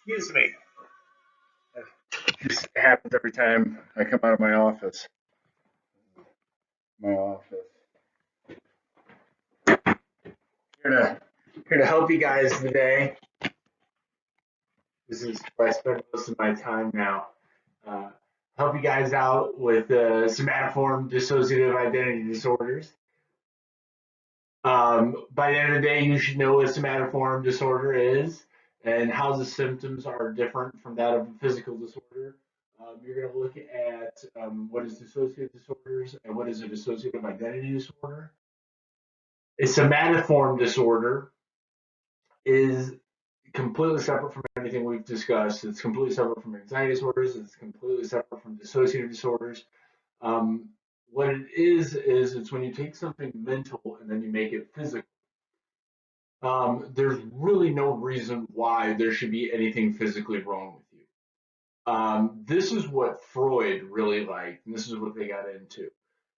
Excuse me. It just happens every time I come out of my office. My office. Here to here to help you guys today. This is where I spend most of my time now. Uh, Help you guys out with somatoform dissociative identity disorders. By the end of the day, you should know what somatoform disorder is and how the symptoms are different from that of a physical disorder. You're going to look at what is dissociative disorders and what is a dissociative identity disorder. A somatoform disorder is completely separate from anything we've discussed. It's completely separate from anxiety disorders. It's completely separate from dissociative disorders. Um, what it is it's when you take something mental and then you make it physical. There's really no reason why there should be anything physically wrong with you. This is what Freud really liked, and this is what they got into.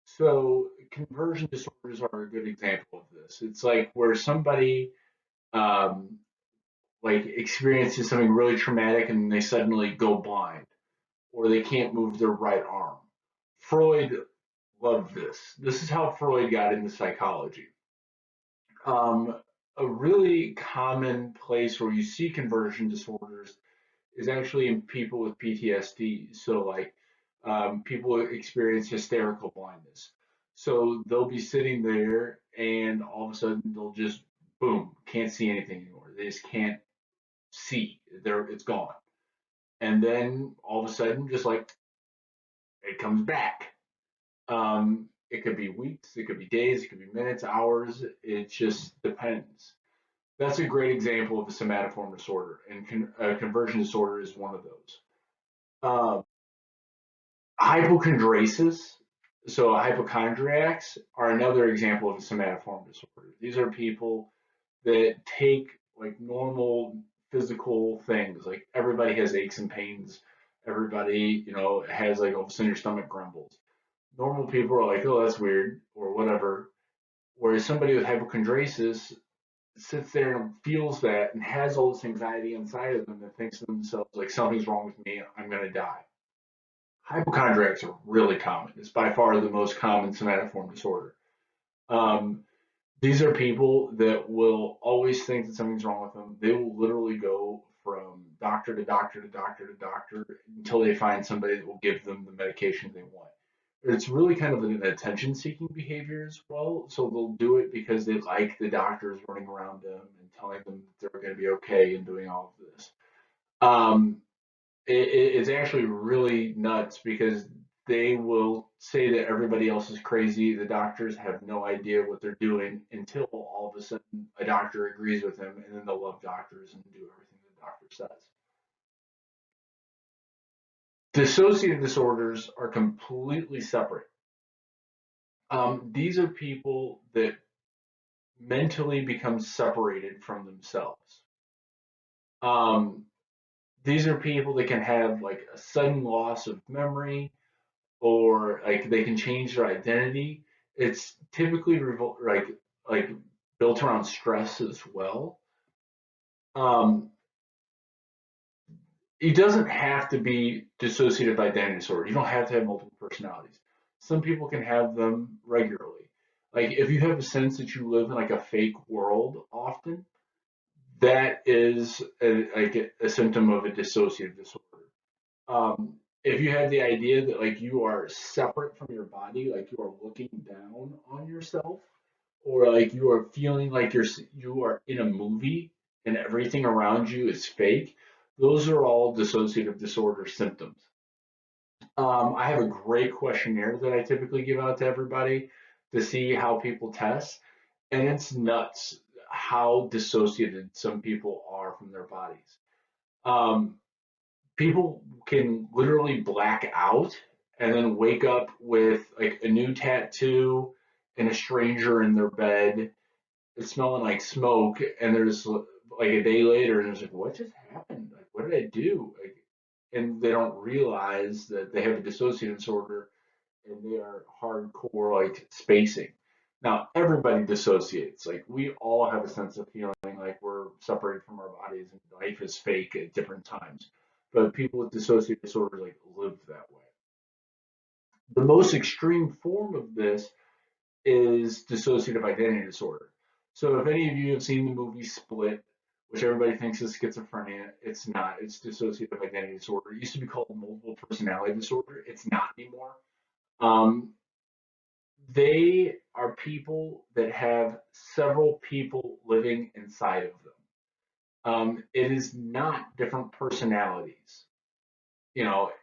So, conversion disorders are a good example of this. It's like where somebody um, like experiences something really traumatic and they suddenly go blind, or they can't move their right arm. Freud loved this. This is how Freud got into psychology. Um, a really common place where you see conversion disorders is actually in people with PTSD. So, like, people experience hysterical blindness. So they'll be sitting there, and all of a sudden they'll just boom, can't see anything anymore. They just can't see. It's gone. And then all of a sudden, just like it comes back. It could be weeks, it could be days, it could be minutes, hours. It just depends. That's a great example of a somatoform disorder, and conversion disorder is one of those. Uh, Hypochondriasis, so hypochondriacs, are another example of a somatoform disorder. These are people that take like normal physical things, like everybody has aches and pains, everybody, has like all of a sudden your stomach grumbles. Normal people are like, oh, that's weird, or whatever. Whereas somebody with hypochondriasis sits there and feels that and has all this anxiety inside of them and thinks to themselves, like, something's wrong with me, I'm going to die. Hypochondriacs are really common. It's by far the most common somatoform disorder. Um, these are people that will always think that something's wrong with them. They will literally go from doctor to doctor to doctor to doctor until they find somebody that will give them the medication they want. It's really kind of an attention seeking behavior as well. So they'll do it because they like the doctors running around them and telling them that they're going to be okay and doing all of this. Um, it's actually really nuts because they will say that everybody else is crazy. The doctors have no idea what they're doing until all of a sudden a doctor agrees with them, and then they'll love doctors and do everything the doctor says. Dissociative disorders are completely separate. These are people that mentally become separated from themselves. Um, these are people that can have like a sudden loss of memory, or like they can change their identity. It's typically like built around stress as well. Um, it doesn't have to be dissociative identity disorder. You don't have to have multiple personalities. Some people can have them regularly. Like if you have a sense that you live in like a fake world often, that is like a symptom of a dissociative disorder. If you have the idea that like you are separate from your body, like you are looking down on yourself, or like you are feeling like you are in a movie and everything around you is fake, those are all dissociative disorder symptoms. I have a great questionnaire that I typically give out to everybody to see how people test, and it's nuts how dissociated some people are from their bodies. Um, People can literally black out and then wake up with like a new tattoo and a stranger in their bed. It's smelling like smoke, and there's like a day later, and it's like, what just happened? Like, what did I do? Like, and they don't realize that they have a dissociative disorder, and they are hardcore like spacing. Now, everybody dissociates. Like, we all have a sense of feeling like we're separated from our bodies and life is fake at different times. But people with dissociative disorder like live that way. The most extreme form of this is dissociative identity disorder. So, if any of you have seen the movie Split, which everybody thinks is schizophrenia, it's not. It's dissociative identity disorder. It used to be called multiple personality disorder. It's not anymore. Um, they are people that have several people living inside of them. It is not different personalities.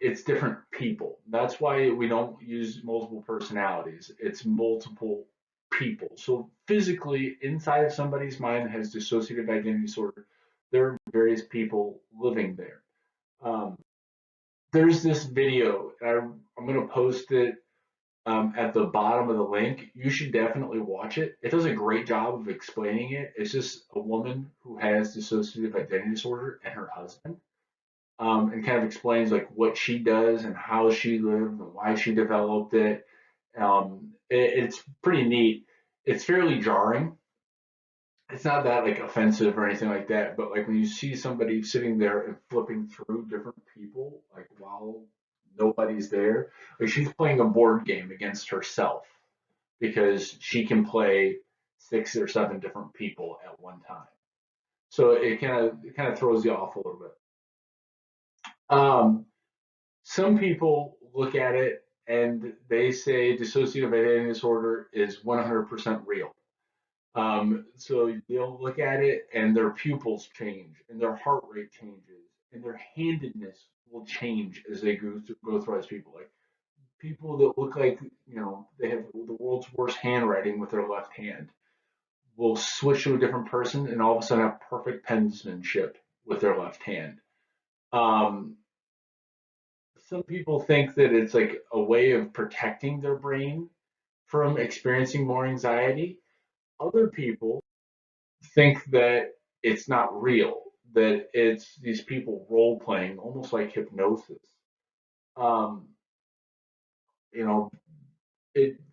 It's different people. That's why we don't use multiple personalities. It's multiple people. So physically, inside of somebody's mind that has dissociative identity disorder, there are various people living there. Um, there's this video. I'm going to post it at the bottom of the link. You should definitely watch it. It does a great job of explaining it. It's just a woman who has dissociative identity disorder and her husband, and kind of explains like what she does and how she lived and why she developed it. It's pretty neat. It's fairly jarring. It's not that like offensive or anything like that, but like when you see somebody sitting there and flipping through different people, like while nobody's there, like she's playing a board game against herself because she can play 6 or 7 different people at one time. So it kind of throws you off a little bit. Um, some people look at it and they say dissociative identity disorder is 100% real. So they'll look at it and their pupils change and their heart rate changes and their handedness will change as they go through as people. Like people that look like, they have the world's worst handwriting with their left hand will switch to a different person and all of a sudden have perfect penmanship with their left hand. Um, some people think that it's like a way of protecting their brain from experiencing more anxiety. Other people think that it's not real, that it's these people role playing, almost like hypnosis. Um, you know,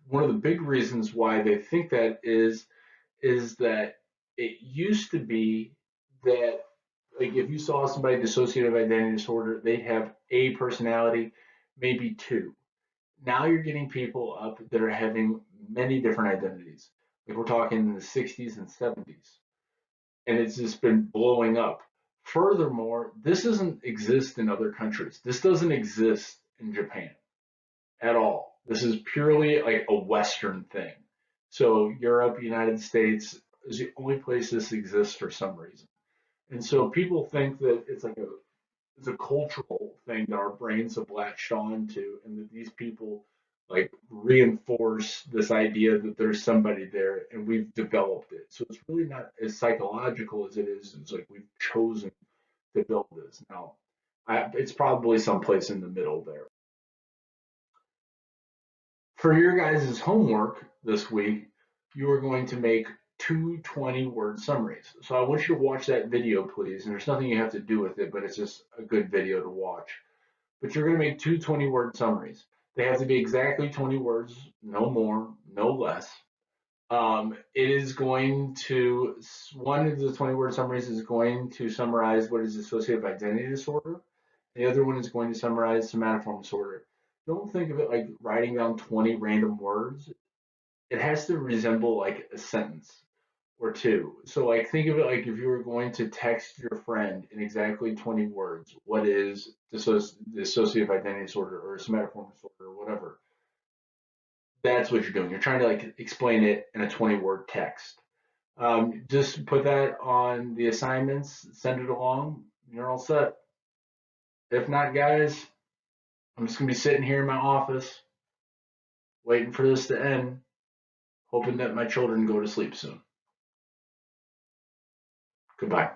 one of the big reasons why they think that is that it used to be that like if you saw somebody with dissociative identity disorder, they'd have a personality, maybe two. Now you're getting people up that are having many different identities. Like we're talking in the 60s and 70s, and it's just been blowing up. Furthermore, this doesn't exist in other countries. This doesn't exist in Japan at all. This is purely like a Western thing. So Europe, United States is the only place this exists for some reason. And so people think that it's a cultural thing that our brains have latched on to, and that these people like reinforce this idea that there's somebody there and we've developed it. So it's really not as psychological as it is. It's like we've chosen to build this. Now, it's probably someplace in the middle there. For your guys' homework this week, you are going to make two 20-word summaries. So I want you to watch that video, please. And there's nothing you have to do with it, but it's just a good video to watch. But you're going to make two 20-word summaries. They have to be exactly 20 words, no more, no less. It is going to, one of the 20-word summaries is going to summarize what is dissociative identity disorder. The other one is going to summarize somatoform disorder. Don't think of it like writing down 20 random words. It has to resemble like a sentence or two. So like think of it like if you were going to text your friend in exactly 20 words, what is dissociative identity disorder or somatoform disorder or whatever. That's what you're doing. You're trying to like explain it in a 20-word text. Just put that on the assignments, send it along, and you're all set. If not, guys, I'm just gonna be sitting here in my office waiting for this to end, hoping that my children go to sleep soon. Goodbye.